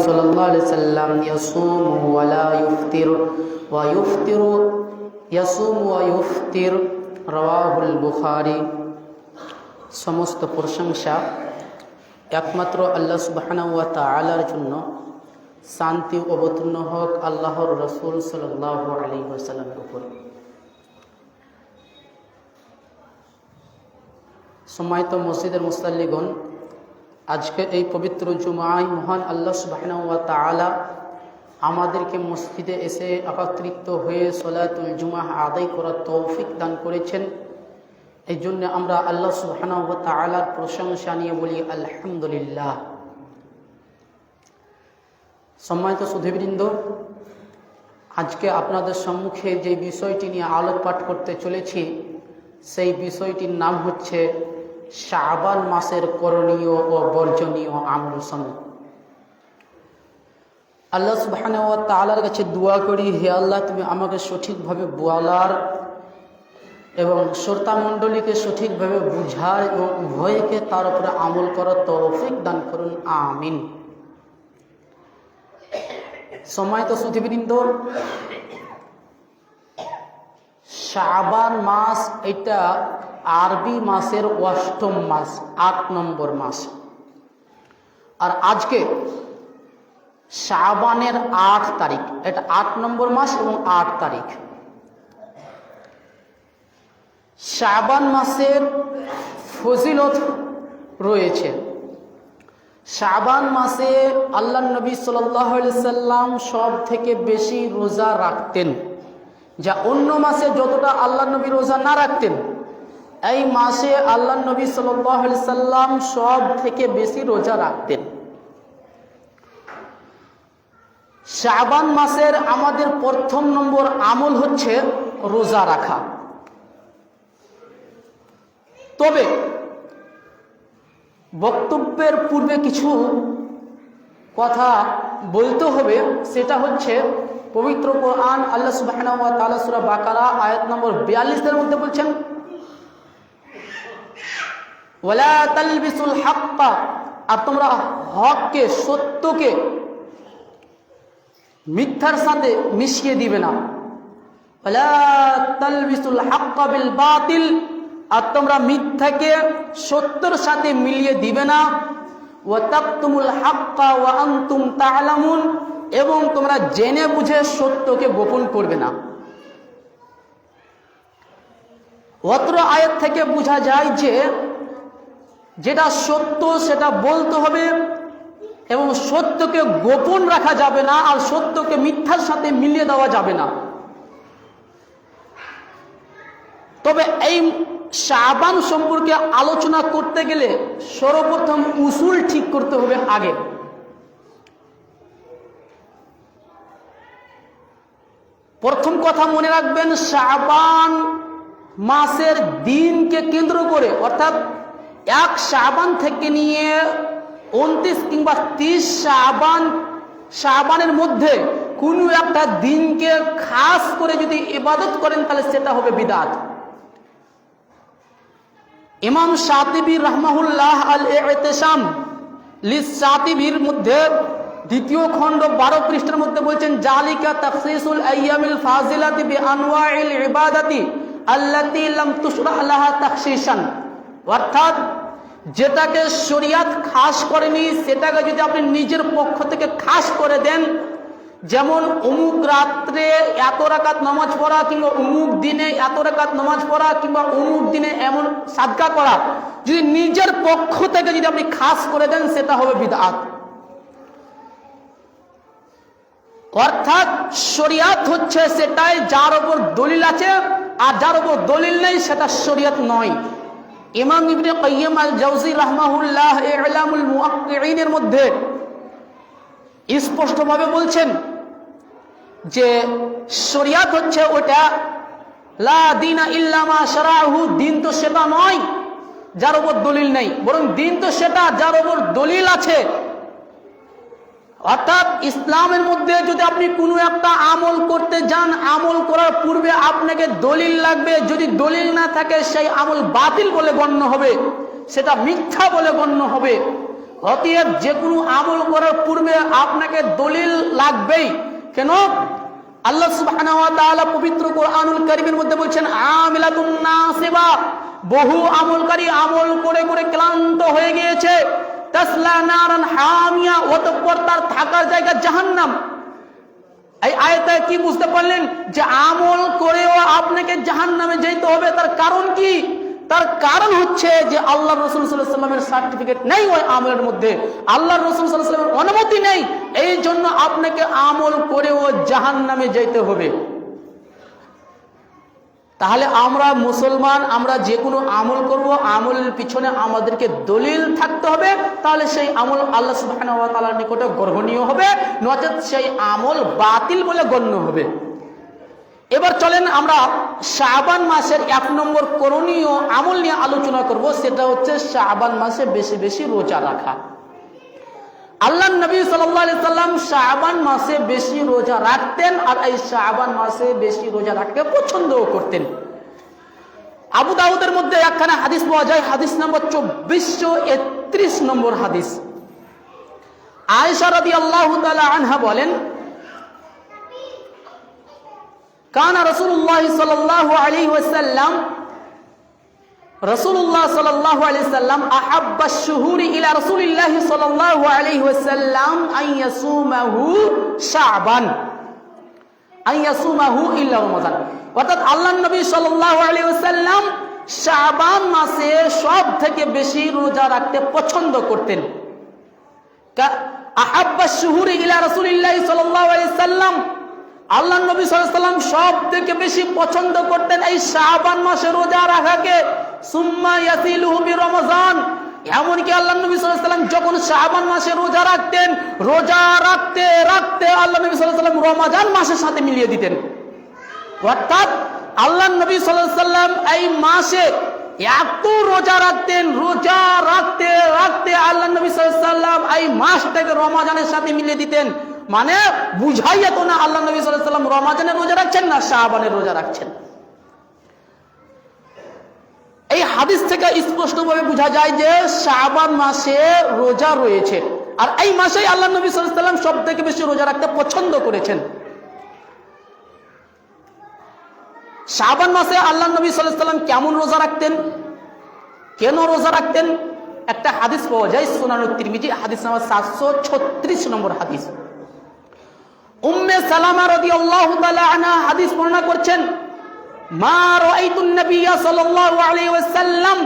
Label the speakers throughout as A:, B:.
A: সাল্লাল্লাহু আলাইহি সাল্লাম ইয়াসুমু ওয়া লা ইফতির ওয়া ইফতিরু ইয়াসুমু ওয়া ইফতির রাওয়াহুল বুখারী। সমস্ত প্রশংসা একমাত্র আল্লাহ সুবহানাহু ওয়া তাআলার জন্য। শান্তি অবতীর্ণ হোক আল্লাহর রাসূল সাল্লাল্লাহু আলাইহি ওয়াসাল্লামের উপর। সম্মানিত মসজিদের মুসাল্লিগণ, আজকে এই পবিত্র জুমায় মহান আল্লাহ সুবহানাহু ওয়া তাআলা আমাদেরকে মসজিদে এসে একত্রিত হয়ে সলাতুল জুমাহ আদায় করার তৌফিক দান করেছেন। এই জন্য আমরা আল্লাহ সুবহানাহু ওয়া তাআলার প্রশংসা নিয়ে বলি আলহামদুলিল্লাহ। সম্মানিত সুধীবৃন্দ, আজকে আপনাদের সম্মুখে যে বিষয়টি নিয়ে আলোকপাত করতে চলেছি সেই বিষয়টির নাম হচ্ছে শাবান মাসের করণীয় ও বর্জনীয় আমলসমূহ। আল্লাহ সুবহানাহু ওয়া তাআলার কাছে দোয়া করি, হে আল্লাহ, তুমি আমাকে সঠিকভাবে বলার এবং শ্রোতা মণ্ডলীকে সঠিকভাবে বুঝার এবং উভয়কে তার উপরে আমল করার তৌফিক দান করুন, আমিন। সম্মানিত সুধীবৃন্দ, শাবান মাস এটা আরবি মাসের 8ম মাস, 8 নম্বর মাস। আর আজকে শাবানের 8 তারিখ, এটা 8 নম্বর মাস এবং 8 তারিখ। শাবান মাসের ফজিলত রয়েছে। শাবান মাসে আল্লাহর নবী সাল্লাল্লাহু আলাইহি সাল্লাম সব থেকে বেশি রোজা রাখতেন। যা অন্য মাসে যতটা আল্লাহর নবী রোজা না রাখতেন, এই মাসে আল্লাহর নবী সাল্লাল্লাহু আলাইহি সাল্লাম সব থেকে বেশি রোজা রাখতেন। শাবান মাসের আমাদের প্রথম নম্বর আমল হচ্ছে রোজা রাখা। তবে বক্তব্যের পূর্বে কিছু কথা বলতে হবে, সেটা হচ্ছে পবিত্র কোরআন আল্লাহ সুবহানাহু ওয়া তাআলা সূরা বাকারা আয়াত নম্বর 42 এর মধ্যে বলছেন, ওয়ালা তালবিসুল হাক্কা, আর তোমরা হককে, সত্যকে মিথ্যার সাথে মিশিয়ে দিবে না। ওয়ালা তালবিসুল হাক্কা বিল বাতিল, আর তোমরা মিথ্যাকে সত্যের সাথে মিলিয়ে দিবে না। ওয়া তাকতুমুল হাক্কা ওয়া আনতুম তা'লামুন, এবং তোমরা জেনে বুঝে সত্যকে গোপন করবে না। অত্র আয়াত থেকে বোঝা যায় যে যেটা সত্য সেটা বলতে হবে এবং সত্যকে গোপন রাখা যাবে না, আর সত্যকে মিথ্যার সাথে মিলিয়ে দেওয়া যাবে না। তবে এই শাবান সম্পর্কে আলোচনা করতে গেলে সর্বপ্রথম উসুল ঠিক করতে হবে আগে। প্রথম কথা মনে রাখবেন, শাবান মাসের দিনকে কেন্দ্র করে, অর্থাৎ 1 শাবান থেকে নিয়ে 29 কিংবা 30 শাবানের মধ্যে কোনো একটা দিনকে খাস করে যদি ইবাদত করেন তাহলে সেটা হবে বিদআত। ইমাম শাতিবী রাহমাহুল্লাহ আল-ইতিসাম লিস-শাতিবীর মধ্যে 2য় খণ্ড 12 পৃষ্ঠার মধ্যে বলছেন, জালিকা তাখসিসুল আইয়ামিল ফাজিলাতি বিআনওয়াইল ইবাদাতি আল্লাতী লাম তুশরা লাহা তাখসিসান, অর্থাৎ যেটাকে শরীয়ত খাস করেনি সেটাকে যদি আপনি নিজের পক্ষ থেকে খাস করে দেন, যেমন অমুক রাত্রে এত রাকাত নামাজ পড়া, কিংবা অমুক দিনে এত রাকাত নামাজ পড়া, কিংবা অমুক দিনে এমন সাদকা করা, যদি নিজের পক্ষ থেকে যদি আপনি খাস করে দেন সেটা হবে বিদআত। অর্থাৎ শরীয়ত হচ্ছে সেটাই যার উপর দলিল আছে, আর যার উপর দলিল নেই সেটা শরীয়ত নয়। ইমাম ইবনে কাইয়িম আল জাওজি রাহমাহুল্লাহ ইলামুল মুওয়াক্কিঈন এর মধ্যে স্পষ্টভাবে বলছেন যে শরীয়ত হচ্ছে ওটা, লা দীনা ইল্লা মা শারাহু, দিন তো সেটা নয় যার উপর দলিল নেই, বরং দিন তো সেটা যার উপর দলিল আছে। অর্থাৎ ইসলামের মধ্যে যদি আপনি কোনো একটা আমল করতে যান, আমল করার পূর্বে আপনাকে দলিল লাগবে। যদি দলিল না থাকে সেই আমল বাতিল বলে গণ্য হবে, সেটা মিথ্যা বলে গণ্য হবে। অতএব যে কোনো আমল করার পূর্বে আপনাকে দলিল লাগবেই। কেন? আল্লাহ সুবহানাহু ওয়া তাআলা পবিত্র কোরআনুল কারীমের মধ্যে বলছেন আমিলাতুন নাসিবা, বহু আমলকারী আমল করে করে ক্লান্ত হয়ে গিয়েছে, তাসলা নারান হামিয়া, অতঃপর তার থাকার জায়গা জাহান্নাম। এই আয়াতে কি বুঝতে পারলেন যে আমল করেও আপনাকে জাহান্নামে যেতে হবে? তার কারণ কি? তার কারণ হচ্ছে যে আল্লাহর রাসূল সাল্লাল্লাহু আলাইহি ওয়াসাল্লামের সার্টিফিকেট নেই ওই আমলের মধ্যে, আল্লাহর রাসূল সাল্লাল্লাহু আলাইহি ওয়াসাল্লামের অনুমতি নেই, এই জন্য আপনাকে আমল করেও জাহান্নামে যেতে হবে। তাহলে আমরা মুসলমান, আমরা যে কোনো আমল করব, আমলের পিছনে আমাদেরকে দলিল থাকতে হবে, তাহলে সেই আমল আল্লাহ সুবহানাহু ওয়া তাআলার নিকটে গ্রহণীয় হবে, নচেত সেই আমল বাতিল বলে গণ্য হবে। এবার চলেন আমরা শাবান মাসের 1 নম্বর করণীয় আমল নিয়ে আলোচনা করব, সেটা হচ্ছে শাবান মাসে বেশি বেশি রোজা রাখা। আল্লাহর নবী সাল্লাল্লাহু আলাইহি সাল্লাম শাবান মাসে বেশি রোজা রাখতেন, আর এই শাবান মাসে বেশি রোজা রাখতে পছন্দও করতেন। আবু দাউদের মধ্যে একখানা হাদিস পাওয়া যায়, হাদিস নম্বর 2431 নম্বর হাদিস। আয়েশা রাদিয়াল্লাহু তাআলা আনহা বলেন, কানা রাসূলুল্লাহ সাল্লাল্লাহু আলাইহি ওয়াসাল্লাম, রাসূলুল্লাহ সাল্লাল্লাহু আলাইহি ওয়াসাল্লাম আহাব্বাশ শুহুরি ইলা রাসূলিল্লাহ সাল্লাল্লাহু আলাইহি ওয়াসাল্লাম আইয়াসুমাহু শাবান আইয়াসুমাহু ইল্লা রমাদান। অর্থাৎ আল্লাহর নবী সাল্লাল্লাহু আলাইহি ওয়াসাল্লাম শাবান মাসে সব থেকে বেশি রোজা রাখতে পছন্দ করতেন। আহাব্বাশ শুহুরি ইলা রাসূলিল্লাহ সাল্লাল্লাহু আলাইহি ওয়াসাল্লাম, আল্লাহর নবী সাল্লাল্লাহু আলাইহি ওয়াসাল্লাম সব থেকে বেশি পছন্দ করতেন এই শাবান মাসে রোজা রাখাকে। সুম্মা ইয়াসিলুহু বিরমাযান, এমনকি আল্লাহর নবী সাল্লাল্লাহু আলাইহি ওয়াসাল্লাম যখন শাবান মাসে রোজা রাখতেন, রোজা রাখতে রাখতে আল্লাহর নবী সাল্লাল্লাহু আলাইহি ওয়াসাল্লাম রমাজান মাসের সাথে মিলিয়ে দিতেন। অর্থাৎ আল্লাহর নবী সাল্লাল্লাহু আলাইহি ওয়াসাল্লাম এই মাসে এত রোজা রাখতেন, রোজা রাখতে রাখতে আল্লাহর নবী সাল্লাল্লাহু আলাইহি ওয়াসাল্লাম এই মাসটাকে রমাজানের সাথে মিলিয়ে দিতেন। মানে বুঝাই যেত না আল্লাহ নবী সাল্লাল্লাহু আলাইহি ওয়াসাল্লাম রমাজানের রোজা রাখছেন না শাবানের রোজা রাখছেন। এই হাদিস থেকে স্পষ্টভাবে বোঝা যায় যে শাবান মাসে রোজা রয়েছে, আর এই মাসেই আল্লাহ নবী সাল্লাল্লাহু আলাইহি ওয়াসাল্লাম সব থেকে বেশি রোজা রাখতে পছন্দ করেছেন। শাবান মাসে আল্লাহ নবী সাল্লাল্লাহু আলাইহি ওয়াসাল্লাম কেমন রোজা রাখতেন, কেন রোজা রাখতেন? একটা হাদিস পাওয়া যায় সুনানুত তিরমিজি, হাদিস নাম্বার 736 নম্বর হাদিস। উম্মে সালামা রাদিয়াল্লাহু তাআলা আনহা হাদিস বর্ণনা করছেন, মা রাআইতুন নাবিয়্য সাল্লাল্লাহু আলাইহি ওয়াসাল্লাম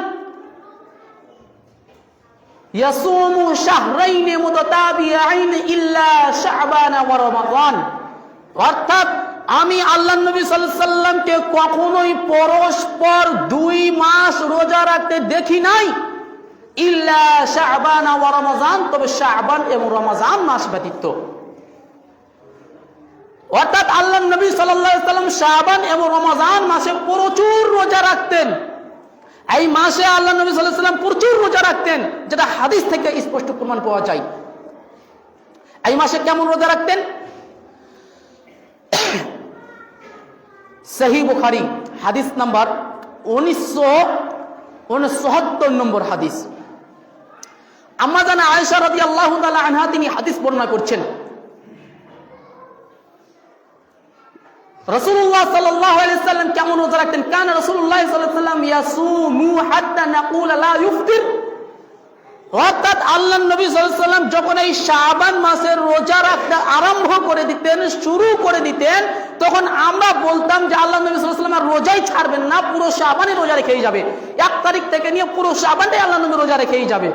A: ইয়াসুমু শাহরাইন মুতাতাবিআইন ইল্লা শাবান ওয়া রমাদান। অর্থাৎ আমি আল্লাহর নবী সাল্লাল্লাহু আলাইহি ওয়াসাল্লামকে কখনোই পরস্পর 2 মাস রোজা রাখতে দেখি নাই, ইল্লা শাবান ওয়া রমাদান, তবে শাবান এবং রমাজান মাস ব্যতীত। অর্থাৎ আল্লাহর নবী সাল্লাল্লাহু আলাইহি ওয়াসাল্লাম শাবান এবং রমাজান মাসে প্রচুর রোজা রাখতেন। এই মাসে আল্লাহর নবী সাল্লাল্লাহু আলাইহি ওয়াসাল্লাম প্রচুর রোজা রাখতেন, যেটা হাদিস থেকে স্পষ্ট প্রমাণ পাওয়া যায়। এই মাসে কেমন রোজা রাখতেন? সহিহ বুখারী হাদিস নাম্বার 1969 নম্বর হাদিস। আম্মা জান আয়েশা রাদিয়াল্লাহু তাআলা আনহা তিনি হাদিস বর্ণনা করছেন, রাসূলুল্লাহ সাল্লাল্লাহু আলাইহি ওয়াসাল্লাম কেমন রোজা রাখতেন? কানা রাসূলুল্লাহ সাল্লাল্লাহু আলাইহি ওয়াসাল্লাম ইয়াসুমু হাত্তা নাকুলা লা ইফতির। অর্থাৎ আল্লাহর নবী সাল্লাল্লাহু আলাইহি ওয়াসাল্লাম যখন এই শাবান মাসের রোজা রাখতে আরম্ভ করে দিতেন, শুরু করে দিতেন, তখন আমরা বলতাম যে আল্লাহর নবী সাল্লাল্লাহু আলাইহি ওয়াসাল্লাম আর রোজাই ছাড়বেন না, পুরো শাবানে রোজা রেখেই যাবে। 1 তারিখ থেকে নিয়ে পুরো শাবানে আল্লাহর নবী রোজা রেখেই যাবে।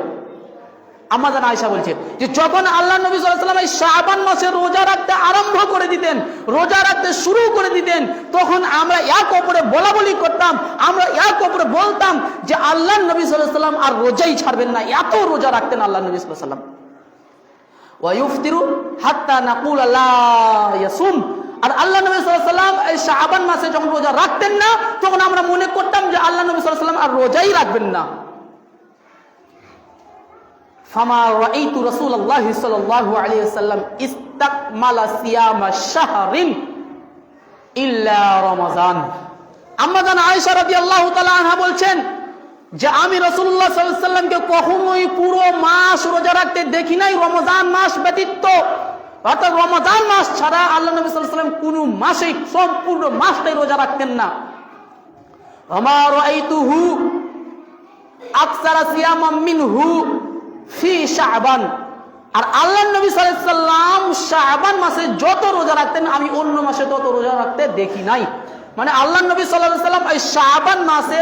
A: আম্মা জান আয়েশা বলছেন যে যখন আল্লাহর নবী সাল্লাল্লাহু আলাইহি ওয়াসাল্লাম এই শাবান মাসে রোজা রাখতে আরম্ভ করে দিতেন, রোজা রাখতে শুরু করে দিতেন, তখন আমরা এক অপরে বলাবলি করতাম, আমরা এক অপরে বলতাম যে আল্লাহর নবী সাল্লাল্লাহু আলাইহি ওয়াসাল্লাম আর রোজাই ছাড়বেন না, এত রোজা রাখতেন আল্লাহর নবী সাল্লাল্লাহু আলাইহি ওয়াসাল্লাম। ওয়া ইফতিরু হাত্তা নাকুল লা ইয়াসুম। আর আল্লাহ নবী সাল্লাল্লাহু আলাইহি ওয়াসাল্লাম এই শাবান মাসে যখন রোজা রাখতেন না, তখন আমরা মনে করতাম যে আল্লাহ নবী সাল্লাল্লাহু আলাইহি ওয়াসাল্লাম আর রোজাই রাখবেন না। ফামা রাআইতু রাসূলুল্লাহ সাল্লাল্লাহু আলাইহি ওয়াসাল্লাম ইস্তাকমালা সিয়ামা শাহরিন ইল্লা রমাজান। আম্মা জান আয়েশা রাদিয়াল্লাহু তাআলা আনহা বলছেন, যে আমি রাসূলুল্লাহ সাল্লাল্লাহু আলাইহি ওয়াসাল্লামকে কখনোই পুরো মাস রোজা রাখতে দেখি নাই রমজান মাস ব্যতীত। অর্থাৎ রমজান মাস ছাড়া আল্লাহ নবী সাল্লাল্লাহু আলাইহি ওয়াসাল্লাম কোনো মাসেই সম্পূর্ণ মাসটাই রোজা রাখতেন না। আমা রাআইতুহু আকসারা সিয়ামাম মিনহু ফি শাবান। আর আল্লাহ নবী সাল্লাল্লাহু আলাইহি ওয়াসাল্লাম শাবান মাসে যত রোজা রাখতেন আমি অন্য মাসে তত রোজা রাখতে দেখি নাই। মানে আল্লাহ নবী সাল্লাল্লাহু আলাইহি ওয়াসাল্লাম এই শাবান মাসে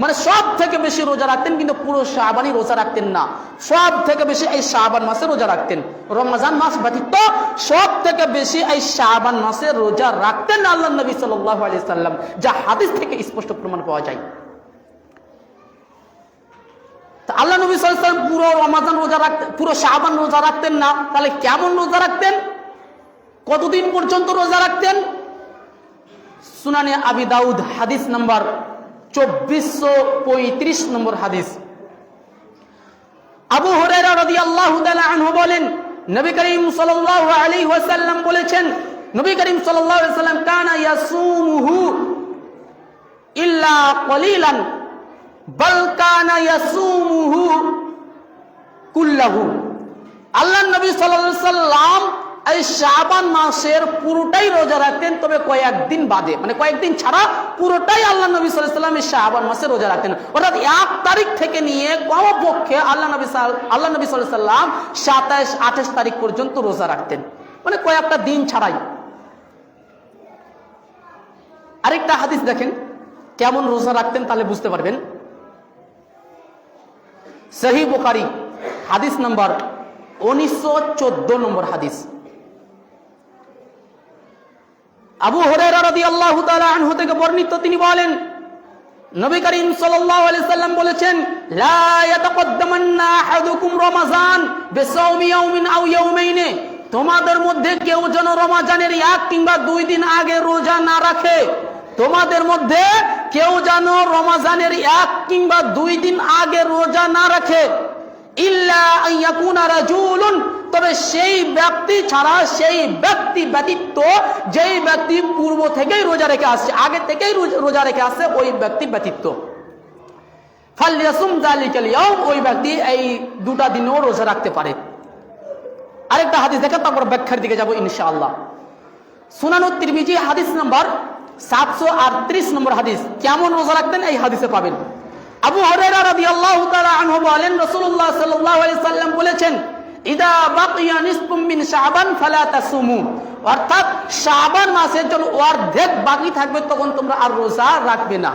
A: মানে সব থেকে বেশি রোজা রাখতেন, কিন্তু পুরো শাবানই রোজা রাখতেন না। সব থেকে বেশি এই শাবান মাসে রোজা রাখতেন। রমজান মাস ব্যতীত সব থেকে বেশি এই শাবান মাসে রোজা রাখতেন আল্লাহ নবী সাল্লাল্লাহু আলাইহি ওয়াসাল্লাম, যা হাদিস থেকে স্পষ্ট প্রমাণ পাওয়া যায়। আল্লাহ নবী সাল্লাল্লাহু আলাইহি ওয়াসাল্লাম পুরো রমজান রোজা রাখতেন, পুরো শাবান রোজা রাখতেন না। তাহলে কেমন রোজা রাখতেন? কতদিন পর্যন্ত রোজা রাখতেন? সুনানে আবি দাউদ হাদিস নাম্বার 2435 নম্বর হাদিস। আবু হুরায়রা রাদিয়াল্লাহু তাআলা আনহু বলেন, নবী করিম সাল্লাল্লাহু আলাইহি ওয়াসাল্লাম বলেছেন, নবী করিম সাল্লাল্লাহু আলাইহি ওয়াসাল্লাম কানা ইয়াসুমুহু ইল্লা কলিলান বাল কানা ইয়াসুমুহু কুল্লাহু। আল্লাহ নবী সাল্লাল্লাহু আলাইহি ওয়াসাল্লাম এই শাবান মাসের পুরোটাই রোজা রাখতেন, তবে কয়েকদিন বাদে, মানে কয়েকদিন ছাড়া পুরোটাই আল্লাহ নবী সাল্লাল্লাহু আলাইহি ওয়াসাল্লাম এই শাবান মাসে রোজা রাখতেন। অর্থাৎ 1 তারিখ থেকে নিয়ে কমপক্ষে আল্লাহ নবী সাল্লাল্লাহু আলাইহি ওয়াসাল্লাম 27-28 তারিখ পর্যন্ত রোজা রাখতেন, মানে কয়েকটা দিন ছাড়াই। আরেকটা হাদিস দেখেন কেমন রোজা রাখতেন, তাহলে বুঝতে পারবেন। সহিহ বুখারী হাদিস নাম্বার 1914 নম্বর হাদিস। আবু হুরায়রা রাদিয়াল্লাহু তাআলা আনহু থেকে বর্ণিত, তিনি বলেন, নবী করিম সাল্লাল্লাহু আলাইহি সাল্লাম বলেছেন, লা ইয়াতাকাদ্দামান্না আহাদুকুম রমাযান বিসাওমি ইয়াউমিন আও ইয়াউমাইন। তোমাদের মধ্যে কেউ যেন রমজানের 1 কিংবা 2 দিন আগে রোজা না রাখে। তোমাদের মধ্যে কেউ যেন রমজানের 1 কিংবা 2 দিন আগে রোজা না রাখে। ইল্লা আন ইয়াকুনা রাজুলুন, তবে সেই ব্যক্তি ছাড়া, সেই ব্যক্তি ব্যতীত যেই ব্যক্তি পূর্ব থেকেই রোজা রেখে আসছে, আগে থেকেই রোজা রেখে আসছে, ওই ব্যক্তি ব্যতীত। ফালইয়াসুম যালিকাল ইয়াউম, ওই ব্যক্তি এই 2টা দিনও রোজা রাখতে পারে। আরেকটা হাদিস দেখে তারপর ব্যাখ্যার দিকে যাব ইনশাআল্লাহ। সুনানুত তিরমিজি হাদিস নাম্বার 738 নম্বর হাদিস। কেমন রোজা রাখতেন এই হাদিসে পাবেন। আবু হুরায়রা রাদিয়াল্লাহু তাআলা আনহু বলেন, রাসূলুল্লাহ সাল্লাল্লাহু আলাইহি সাল্লাম বলেছেন, ইদা বাকিয়া নিসফুম মিন শাবান ফালা তাসুমু। অর্থাৎ শাবান মাসের যখন অর্ধেক বাকি থাকবে তখন তোমরা আর রোজা রাখবে না।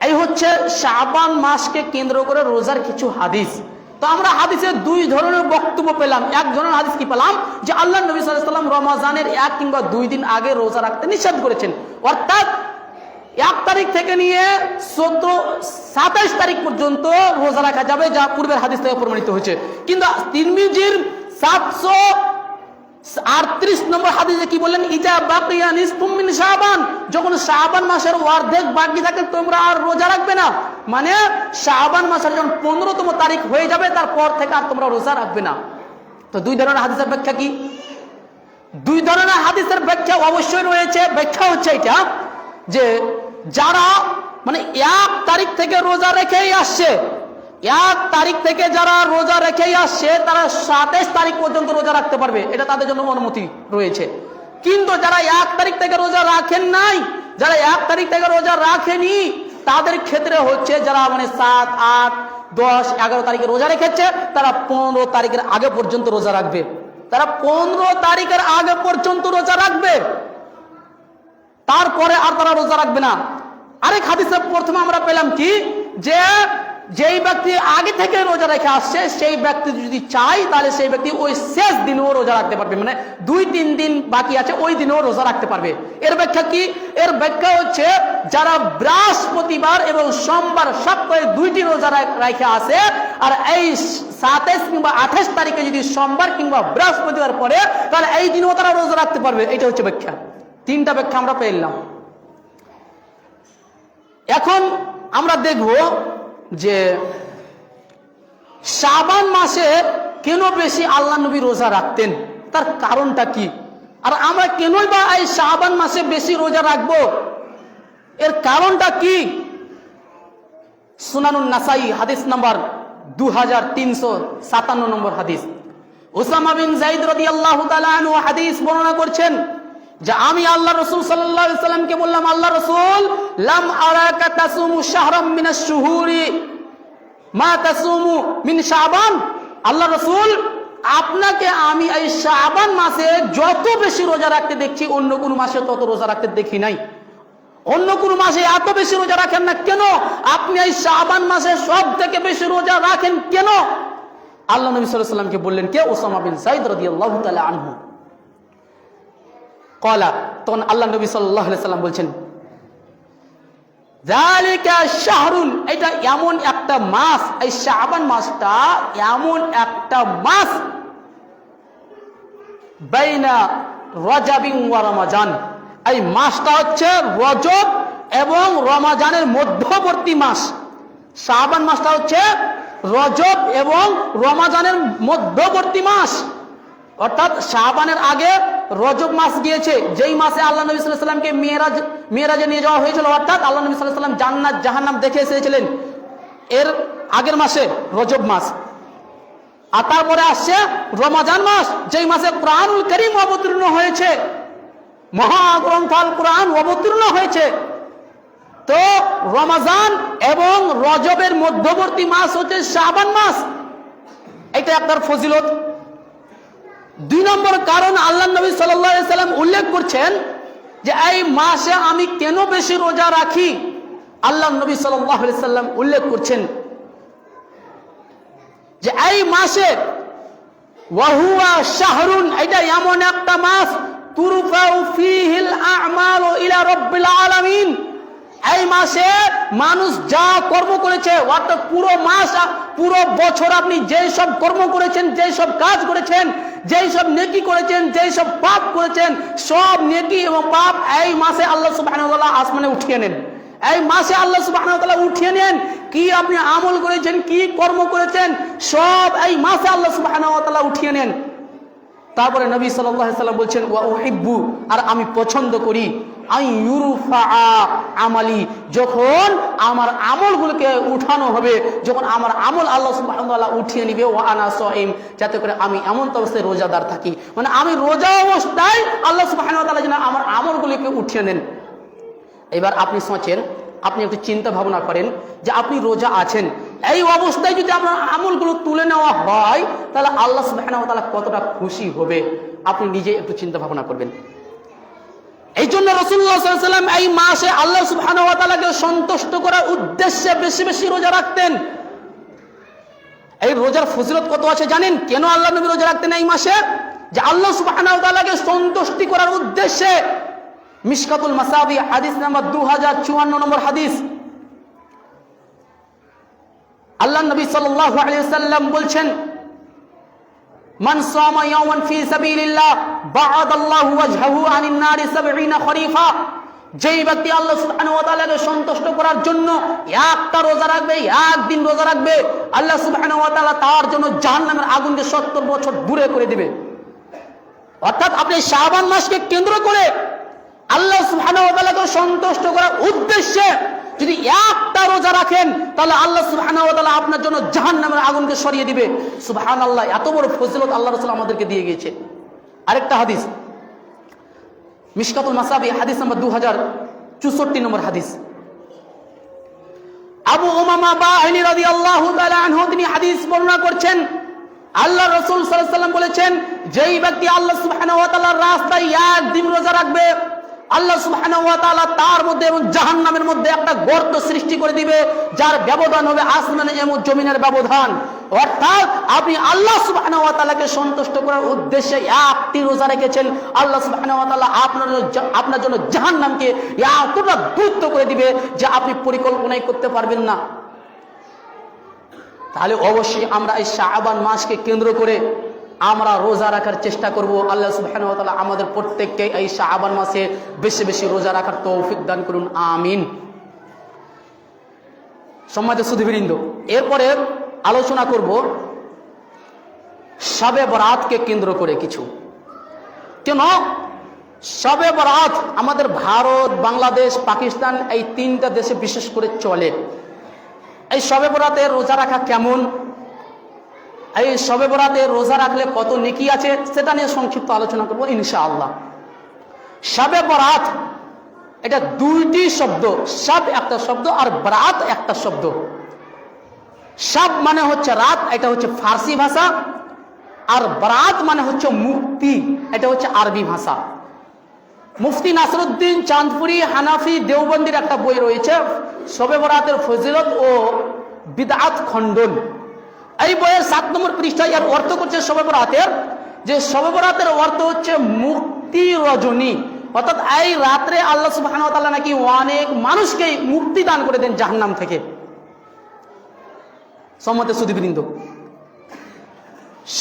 A: এই হচ্ছে শাবান মাসকে কেন্দ্র করে রোজার কিছু হাদিস। তো আমরা হাদিসে 2 ধরনের বক্তব্য পেলাম। এক ধরনের হাদিস কি পেলাম, যে আল্লাহ নবী সাল্লাল্লাহু আলাইহি ওয়াসাল্লাম রমজানের 1 কিংবা 2 দিন আগে রোজা রাখতে নিষেধ করেছেন। অর্থাৎ 1 তারিখ থেকে নিয়ে 27 তারিখ পর্যন্ত রোজা রাখা যাবে, যা পূর্বের হাদিস থেকে প্রমাণিত হয়েছে। কিন্তু তিরমিজির 738 নম্বর হাদিসে কি বললেন, ইজা বাকিয়া নিসফুম মিন শাবান, যখন শাবান মাসের অর্ধেক বাকি থাকে তোমরা আর রোজা রাখবে না। মানে শাবান মাসের যখন 15তম তারিখ হয়ে যাবে তারপর থেকে আর তোমরা রোজা রাখবে না। তো 2 ধরনের হাদিসের ব্যাখ্যা কি? 2 ধরনের হাদিসের ব্যাখ্যা অবশ্যই রয়েছে। ব্যাখ্যা হচ্ছে এটা, যে যারা মানে 1 তারিখ থেকে রোজা রেখেই আসছে, 1 তারিখ থেকে যারা রোজা রেখেই আসছে তারা 27 তারিখ পর্যন্ত রোজা রাখতে পারবে, এটা তাদের জন্য অনুমতি রয়েছে। কিন্তু যারা 1 তারিখ থেকে রোজা রাখেন নাই, যারা 1 তারিখ থেকে রোজা রাখেনি, তাদের ক্ষেত্রে হচ্ছে যারা মানে 7, 8, 10, 11 তারিখে রোজা রেখেছে, তারা 15 তারিখের আগে পর্যন্ত রোজা রাখবে। তারা 15 তারিখের আগে পর্যন্ত রোজা রাখবে, তারপরে আর তারা রোজা রাখবে না। আরেক হাদিসে প্রথমে আমরা পেলাম কি, যে যেই ব্যক্তি আগে থেকে রোজা রেখে আসছে সেই ব্যক্তি যদি চায় তাহলে সেই ব্যক্তি ওই শেষ দিনেও রোজা রাখতে পারবে, মানে 2-3 দিন বাকি আছে ওই দিনেও রোজা রাখতে পারবে। এর ব্যাখ্যা কি? এর ব্যাখ্যা হচ্ছে যারা বৃহস্পতিবার এবং সোমবার সপ্তাহে 2টি রোজা রেখে আসে, আর এই 27 কিংবা 28 তারিখে যদি সোমবার কিংবা বৃহস্পতিবার পড়ে তাহলে এই দিনেও তারা রোজা রাখতে পারবে। এটা হচ্ছে ব্যাখ্যা। 3টা ব্যাখ্যা আমরা পেলাম। এখন আমরা দেখব যে শাবান মাসে কেন বেশি আল্লাহ নবী রোজা রাখতেন, তার কারণটা কি, আর আমরা কেনই বা এই শাবান মাসে বেশি রোজা রাখবো। এর কারণটা কি? সুনানুন নাসাই হাদিস নাম্বার 2357 নম্বর হাদিস। উসামা বিন যায়েদ রাদিয়াল্লাহু তাআলা আনহু হাদিস বর্ণনা করছেন যে আমি আল্লাহ রাসূল সাল্লাল্লাহু আলাইহি সাল্লামকে বললাম, আল্লাহ রাসূল, লাম আরাকা তাসুমু শাহরাম মিনাশ শুহুরি মা তাসুমু মিন শাবান। আল্লাহ রাসূল, আপনাকে আমি এই শাবান মাসে যত বেশি রোজা রাখতে দেখছি, অন্য কোন মাসে তত রোজা রাখতে দেখি নাই। অন্য কোন মাসে এত বেশি রোজা রাখেন না কেন? আপনি এই শাবান মাসে সব থেকে বেশি রোজা রাখেন কেন? আল্লাহ নবী সাল্লাল্লাহু আলাইহি সাল্লামকে বললেন কে? উসামা বিন যায়েদ রাদিয়াল্লাহু তাআলা আনহু। ক্বালা, তখন আল্লাহ নবী সাল্লাল্লাহু আলাইহি সাল্লাম বলছেন, যালিকা শাহরুন, এটা এমন একটা মাস, এই শাবান মাসটা এমন একটা মাস, বাইনা রজাবিন ওয়া রমাজান, এই মাসটা হচ্ছে রজব এবং রমাজানের মধ্যবর্তী মাস। শাবান মাসটা হচ্ছে রজব এবং রমাজানের মধ্যবর্তী মাস, অর্থাৎ শাবানের আগে রজব মাস গিয়েছে, যেই মাসে আল্লাহ নবী সাল্লাল্লাহু আলাইহি সাল্লামকে মেরাজে নিয়ে যাওয়া হয়েছিল, অর্থাৎ আল্লাহ নবী সাল্লাল্লাহু আলাইহি সাল্লাম জান্নাত জাহান্নাম দেখে এসেছিলেন এর আগের মাসে রজব মাস। আর তারপরে আসছে রমাজান মাস, যেই মাসে কোরআনুল কারীম অবতীর্ণ হয়েছে, মহাগ্রন্থ আল কোরআন অবতীর্ণ হয়েছে। তো রমাজান এবং রজবের মধ্যবর্তী মাস হচ্ছে শাবান মাস, এটা একটার ফজিলত। 2 নম্বর কারণ আল্লাহ নবী সাল্লাল্লাহু আলাইহি সাল্লাম উল্লেখ করছেন যে এই মাসে আমি কেন বেশি রোজা রাখি। আল্লাহ নবী সাল্লাল্লাহু আলাইহি সাল্লাম উল্লেখ করছেন যে এই মাসে ওয়াহুয়া শাহরুন, এটা এমন একটা মাস, তুরফাউ ফীহিল আমালু ইলা রাব্বিল আলামিন, এই মাসে মানুষ যা কর্ম করেছে, অর্থাৎ পুরো মাস, পুরো বছর আপনি যেই সব কর্ম করেছেন, যেই সব কাজ করেছেন, যেই সব নেকি করেছেন, যেই সব পাপ করেছেন, সব নেকি এবং পাপ এই মাসে আল্লাহ সুবহানাহু ওয়া তাআলা আসমানে উঠিয়ে নেন। এই মাসে আল্লাহ সুবহানাহু ওয়া তাআলা উঠিয়ে নেন কি আপনি আমল করেছেন, কি কর্ম করেছেন, সব এই মাসে আল্লাহ সুবহানাহু ওয়া তাআলা উঠিয়ে নেন। তারপরে নবী সাল্লাল্লাহু আলাইহি সাল্লাম বলছেন, ওয়া উহিব্বু, আর আমি পছন্দ করি, আই ইউরফা আমালি, যখন আমার আমলগুলোকে উঠানো হবে, যখন আমার আমল আল্লাহ সুবহানাহু ওয়া তাআলা উঠিয়ে নিবে, ওয়া আনা সাইম, যাতে করে আমি এমন অবস্থায় রোজাদার থাকি, মানে আমি রোজা অবস্থায় আল্লাহ সুবহানাহু ওয়া তাআলা যেন আমার আমলগুলোকে উঠিয়ে নেন। এবার আপনি সোচেন, আপনি একটু চিন্তা ভাবনা করেন যে আপনি রোজা আছেন, এই অবস্থায় যদি আপনার আমলগুলো তুলে নেওয়া হয়, তাহলে আল্লাহ সুবহানাহু ওয়া তাআলা কতটা খুশি হবে, আপনি নিজে একটু চিন্তা ভাবনা করবেন। এই জন্য রাসূলুল্লাহ সাল্লাল্লাহু আলাইহি ওয়াসাল্লাম এই মাসে আল্লাহ সুবহানাহু ওয়া তাআলাকে সন্তুষ্ট করার উদ্দেশ্যে বেশি বেশি রোজা রাখতেন। এই রোজার ফজিলত কত আছে জানেন? কেন আল্লাহ নবী রোজা রাখতেন এই মাসে? যে আল্লাহ সুবহানাহু ওয়া তাআলাকে সন্তুষ্টি করার উদ্দেশ্যে। মিশকাতুল মাসাবি হাদিস নাম্বার 2054 নম্বর হাদিস। আল্লাহ নবী সাল্লাল্লাহু আলাইহি ওয়াসাল্লাম বলছেন, মান সামা ইয়াওমান ফি সাবিলিল্লাহ বা'আদাল্লাহু ওয়াজহাহু আনিন নারি 70 খরিফা, যেই ব্যক্তি আল্লাহ সুবহানাহু ওয়া তাআলাকে সন্তুষ্ট করার জন্য একটা রোজা রাখবে, একদিন রোজা রাখবে, আল্লাহ সুবহানাহু ওয়া তাআলা তার জন্য জাহান্নামের আগুনকে 70 বছর দূরে করে দিবে। অর্থাৎ আপনি শাবান মাসকে কেন্দ্র করে আল্লাহ সুবহানাহু ওয়া তাআলাকে সন্তুষ্ট করার উদ্দেশ্যে যদি একটা রোজা রাখেন, তাহলে আল্লাহ সুবহানাহু ওয়া তাআলা আপনার জন্য জাহান্নামের আগুনকে সরিয়ে দিবে। সুবহানাল্লাহ, এত বড় ফজিলত আল্লাহ রাসূল আমাদেরকে দিয়ে গিয়েছে। আরেকটা হাদিস, মিশকাতুল মাসাবি হাদিস নাম্বার 2064 নম্বর হাদিস। আবু উমামা বাহিনী রাদিয়াল্লাহু তাআলা আনহু তিনি হাদিস বর্ণনা করছেন, আল্লাহ রাসূল সাল্লাল্লাহু আলাইহি ওয়াসাল্লাম বলেছেন, যেই ব্যক্তি আল্লাহ সুবহানাহু ওয়া তাআলার রাস্তায় একদিন রোজা রাখবে, আল্লাহ সুবহানাহু ওয়া তাআলা তার মধ্যে এবং জাহান্নামের মধ্যে একটা গর্ত সৃষ্টি করে দিবে, যার ব্যবধান হবে আসমান এবং জমিনের ব্যবধান। অর্থাৎ আপনি আল্লাহ সুবহানাহু ওয়া তাআলাকে সন্তুষ্ট করার উদ্দেশ্যে একটি রোজা রেখেছেন, আল্লাহ সুবহানাহু ওয়া তাআলা আপনার জন্য জাহান্নামকে এতটা দূরত্ব করে দিবে যে আপনি পরিকল্পনাই করতে পারবেন না। তাহলে অবশ্যই আমরা এই শাবান মাসকে কেন্দ্র করে আমরা রোজা রাখার চেষ্টা করব। আল্লাহ সুবহানাহু ওয়া তাআলা আমাদের প্রত্যেককে এই শাবান মাসে বেশি বেশি রোজা রাখার তৌফিক দান করুন, আমিন। সম্মানিত সুধীবৃন্দ, এরপরে আলোচনা করব শবে বরাতকে কেন্দ্র করে কিছু। কেন শবে বরাত আমাদের ভারত, বাংলাদেশ, পাকিস্তান এই তিনটা দেশে বিশেষ করে চলে। এই শবে বরাতে রোজা রাখা কেমন, এই শবে বরাতে রোজা রাখলে কত নেকি আছে, সেটা নিয়ে সংক্ষিপ্ত আলোচনা করবো ইনশাআল্লাহ। শবে বরাত এটা দুইটি শব্দ, শব একটা শব্দ আর বরাত একটা শব্দ। শব মানে হচ্ছে রাত, এটা হচ্ছে ফার্সি ভাষা, আর বরাত মানে হচ্ছে মুক্তি, এটা হচ্ছে আরবি ভাষা। মুফতি নাসরুদ্দিন চাঁদপুরি হানাফি দেওবন্দির একটা বই রয়েছে, শবে বরাতের ফজিলত ও বিদআত খণ্ডন। এই বইয়ের 7 নম্বর পৃষ্ঠায় এর অর্থ করছে শবে বরাতের, যে শবে বরাতের অর্থ হচ্ছে মুক্তি রজনী, অর্থাৎ এই রাত্রে আল্লাহ সুবহানাহু ওয়া তাআলা নাকি অনেক মানুষকে মুক্তি দান করে দেন জাহান্নাম থেকে। সম্মতে সুধীবৃন্দ,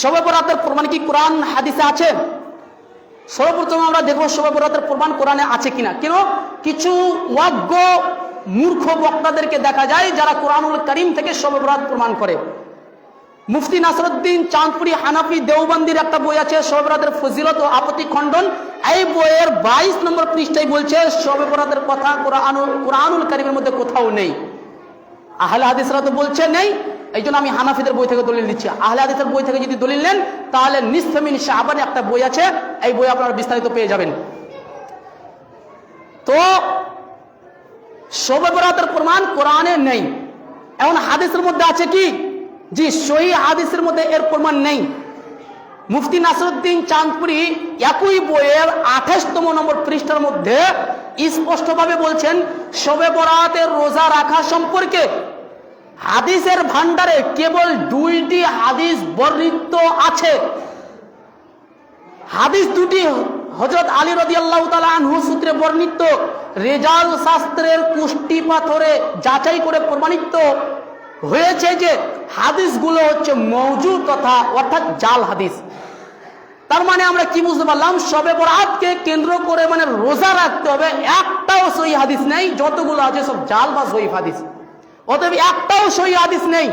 A: শবে বরাতের প্রমাণ কি কোরআন হাদিসে আছে? সর্বপ্রথম আমরা দেখবো শবে বরাতের প্রমাণ কোরআনে আছে কিনা। কেন কিছু অজ্ঞ মূর্খ বক্তাদেরকে দেখা যায় যারা কোরআনুল কারীম থেকে শবে বরাত প্রমাণ করে। মুফতি নাসরুদ্দিন চাঁদপুরি হানাফি দেওবন্দির একটা বই আছে শবে বরাতের ফজিলত ও আপত্তি খণ্ডন। এই বইয়ের 22 নম্বর পৃষ্ঠায় বলছে শবে বরাতের কথা কোরআনুল কারীমের মধ্যে কোথাও নেই। আহলে হাদিসরা তো বলছে নেই, এই জন্য আমি হানাফিদের বই থেকে দলিল দিচ্ছি। আহলে হাদিসের বই থেকে যদি দলিল নেন তাহলে নিসফে মিন শাবান একটা বই আছে, এই বই আপনারা বিস্তারিত পেয়ে যাবেন। তো শবে বরাতের প্রমাণ কোরআনে নেই, এখন হাদিসের মধ্যে আছে কি? জি, সহিহ হাদিসের মধ্যে এর প্রমাণ নেই। মুফতি নাসরুদ্দিন চাঁদপুরি একই বইয়ের 28তম নম্বর পৃষ্ঠার মধ্যে স্পষ্টভাবে বলছেন শবে বরাতের রোজা রাখা সম্পর্কে হাদিসের ভান্ডারে কেবল 2টি হাদিস বর্ণিত আছে। হাদিস দুটি হযরত আলী রাদিয়াল্লাহু তাআলা আনহু সূত্রে বর্ণিত, রেজাল শাস্ত্রের কুষ্টি পাথরে যাচাই করে প্রমাণিত হয়েছে যে হাদিসগুলো হচ্ছে মওজু তথা অর্থাৎ জাল হাদিস। তার মানে আমরা কি বুঝতে পারলাম? শবে বরাতকে কেন্দ্র করে মানে রোজা রাখতে হবে, একটাও সহিহ হাদিস নেই, যতগুলো আছে সব জাল বা সহিহ হাদিস। অতএব একটাও সহিহ হাদিস নেই।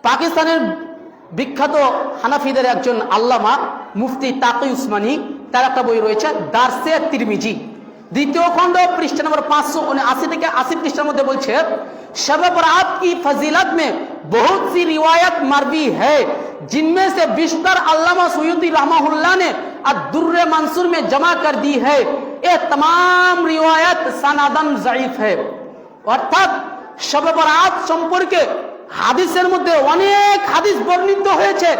A: পাকিস্তানের বিখ্যাত হানাফিদের একজন আল্লামা মুফতি তাকি উসমানী, তার একটা বই রয়েছে দারসে তিরমিজি, 2য় খণ্ড পৃষ্ঠা নম্বর 579 থেকে 80 পৃষ্ঠার মধ্যে বলছে शब बरात की फजीलत में बहुत सी रिवायत मरवी है, जिनमें से बिस्तर अल्लामा सुयूती रहमहुल्लाह ने अद-दुर्र मंसूर में जमा कर दी है। ये तमाम रिवायत सनदन ज़ईफ है। অর্থাৎ শব বরাত সম্পর্কে হাদিসের মধ্যে অনেক হাদিস বর্ণিত হয়েছে,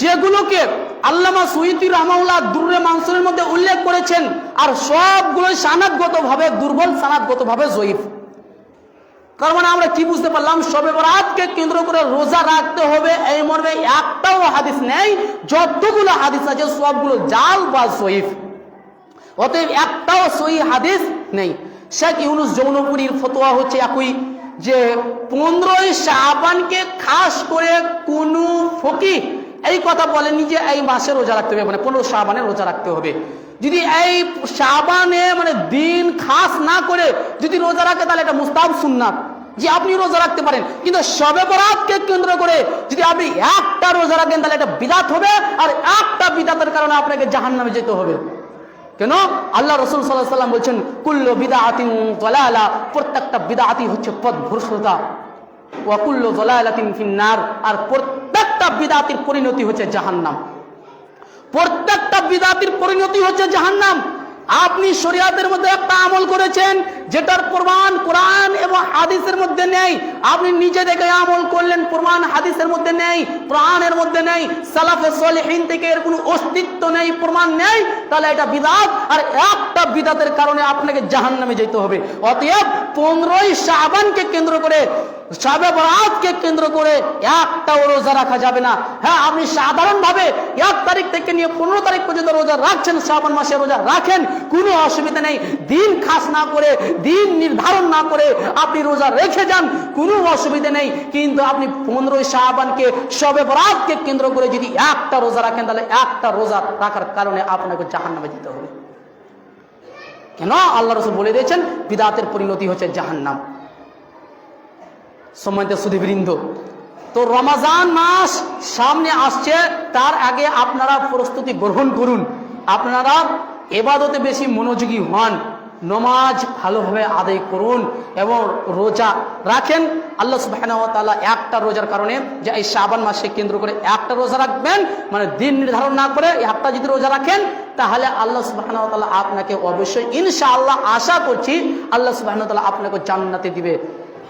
A: যেগুলোকে আল্লামা সুয়ুতি রাহমাহুল্লাহ দুররে মানসুরের মধ্যে উল্লেখ করেছেন, আর সবগুলো সনদগতভাবে দুর্বল, সনদগতভাবে জয়ীফ। তার মানে আমরা কি বুঝতে পারলাম? শবে বরাতকে কেন্দ্র করে রোজা রাখতে হবে এই মর্মে একটাও হাদিস নেই, যতগুলো হাদিস আছে সবগুলো জাল বা জয়ীফ। অতএব একটাও সহিহ হাদিস নেই। শেখ ইউনুস জৌনপুরীর ফতোয়া হচ্ছে একই, যে 15ই শাবানকে খাস করে কোন ফকিহ এই কথা বলেনি যে এই মাসে রোজা রাখতে হবে, মানে 15 শাবানে রোজা রাখতে হবে। যদি এই শাবানে মানে দিন খাস না করে যদি রোজা রাখে তাহলে এটা মুস্তাহাব সুন্নাত, যে আপনি রোজা রাখতে পারেন। কিন্তু শবে বরাতকে কেন্দ্র করে যদি আপনি একটা রোজা রাখেন তাহলে এটা বিদআত হবে, আর একটা বিদআতের কারণে আপনাকে জাহান্নামে যেতে হবে। কেন? আল্লাহ রাসূল সাল্লাল্লাহু আলাইহি ওয়াসাল্লাম বলেছেন কুল্লু বিদআতিন যালালা, প্রত্যেকটা বিদআতি হচ্ছে পথভ্রষ্টতা, ওয়া কুল্লু যালালাতিন ফিন্নার, আর প্রত্যেকটা বিদআতির পরিণতি হচ্ছে জাহান্নাম। প্রত্যেকটা বিদআতির পরিণতি হচ্ছে জাহান্নাম। আপনি শরিয়াতের মধ্যে একটা আমল করেছেন যেটার প্রমাণ কোরআন এবং হাদিসের মধ্যে নেই, আপনি নিজে দেখে আমল করলেন, প্রমাণ হাদিসের মধ্যে নেই, কোরআনের মধ্যে নেই, সালাফে সালেহিন থেকে এর কোনো অস্তিত্ব নেই, প্রমাণ নেই, তাহলে এটা বিদআত, আর একটা বিদআতের কারণে আপনাকে জাহান্নামে যেতে হবে। অতএব 15ই শাবানকে কেন্দ্র করে, শবে বরাতকে কেন্দ্র করে একটাও রোজা রাখা যাবে না। হ্যাঁ, আপনি সাধারণভাবে 1 তারিখ থেকে নিয়ে 15 তারিখ পর্যন্ত রোজা রাখছেন, শাবান মাসে রোজা রাখেন, কোনো অসুবিধা নেই। দিন খাস না করে, দিন নির্ধারণ না করে আপনি রোজা রেখে যান, কোনো অসুবিধা নেই। কিন্তু আপনি 15ই শাবানকে, শবে বরাতকে কেন্দ্র করে যদি একটা রোজা রাখেন তাহলে একটা রোজা রাখার কারণে আপনাকে জাহান্নামে যেতে হবে। কেন? আল্লাহ রাসূল বলে দিয়েছেন বিদআতের পরিণতি হচ্ছে জাহান্নাম। সম্মানিত সুধীবৃন্দ, তো রমজান মাস সামনে আসছে, তার আগে আপনারা প্রস্তুতি গ্রহণ করুন, আপনারা ইবাদতে বেশি মনোযোগী হন, নমাজ ভালোভাবে আদায় করুন এবং রোজা রাখেন। আল্লাহ সুবহানাহু ওয়া তাআলা একটা রোজার কারণে, যে এই শাবান মাসে কেন্দ্র করে একটা রোজা রাখবেন, মানে দিন নির্ধারণ না করে একটা যদি রোজা রাখেন, তাহলে আল্লাহ সুবহানাহু ওয়া তাআলা আপনাকে অবশ্যই ইনশাআল্লাহ আশা করছি আল্লাহ সুবহানাহু ওয়া তাআলা আপনাকে জান্নাতে দিবে।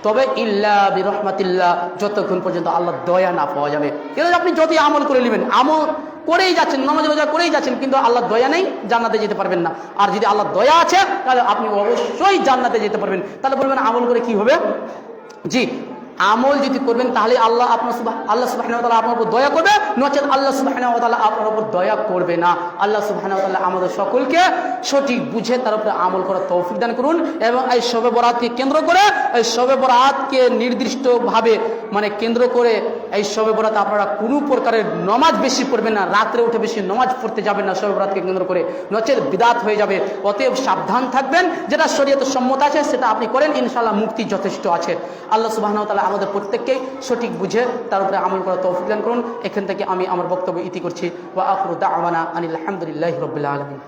A: তবে ইল্লা বিরহমাতিল্লাহ, যতক্ষণ পর্যন্ত আল্লাহর দয়া না পাওয়া যাবে। কিন্তু আপনি যতই আমল করে নেবেন, আমল করেই যাচ্ছেন, নামাজ রোজা করেই যাচ্ছেন, কিন্তু আল্লাহর দয়া নেই, জান্নাতে যেতে পারবেন না। আর যদি আল্লাহর দয়া আছে, তাহলে আপনি অবশ্যই জান্নাতে যেতে পারবেন। তাহলে বলবেন আমল করে কি হবে? জি, আমল যদি করবেন তাহলে আল্লাহ সুবহানাহু ওয়া তাআলা আপনার উপর দয়া করবে, নচেত আল্লাহ সুবহানাহু ওয়া তাআলা আপনার উপর দয়া করবে না। আল্লাহ সুবহানাহু ওয়া তাআলা আমাদের সকলকে সঠিক বুঝে তার উপরে আমল করার তৌফিক দান করুন। এবং এই শবে বরাতকে কেন্দ্র করে, এই শবে বরাতকে নির্দিষ্টভাবে মানে কেন্দ্র করে এই শবে বরাতে আপনারা কোনো প্রকারের নমাজ বেশি পড়বেন না, রাত্রে উঠে বেশি নমাজ পড়তে যাবেন না শবে বরাতকে কেন্দ্র করে, নচেত বিদআত হয়ে যাবে। অতএব সাবধান থাকবেন, যেটা শরীয়তে সম্মত আছে সেটা আপনি করেন, ইনশাআল্লাহ মুক্তি যথেষ্ট আছে। আল্লাহ সুবহানাহু ওয়া তাআলা আমাদের প্রত্যেককেই সঠিক বুঝে তার উপরে আমল করার তৌফিক দান করুন। এখান থেকে আমি আমার বক্তব্য ইতি করছি। ওয়া আখিরু দাওয়ানা আনিল হামদুলিল্লাহি রাব্বিল আলামিন।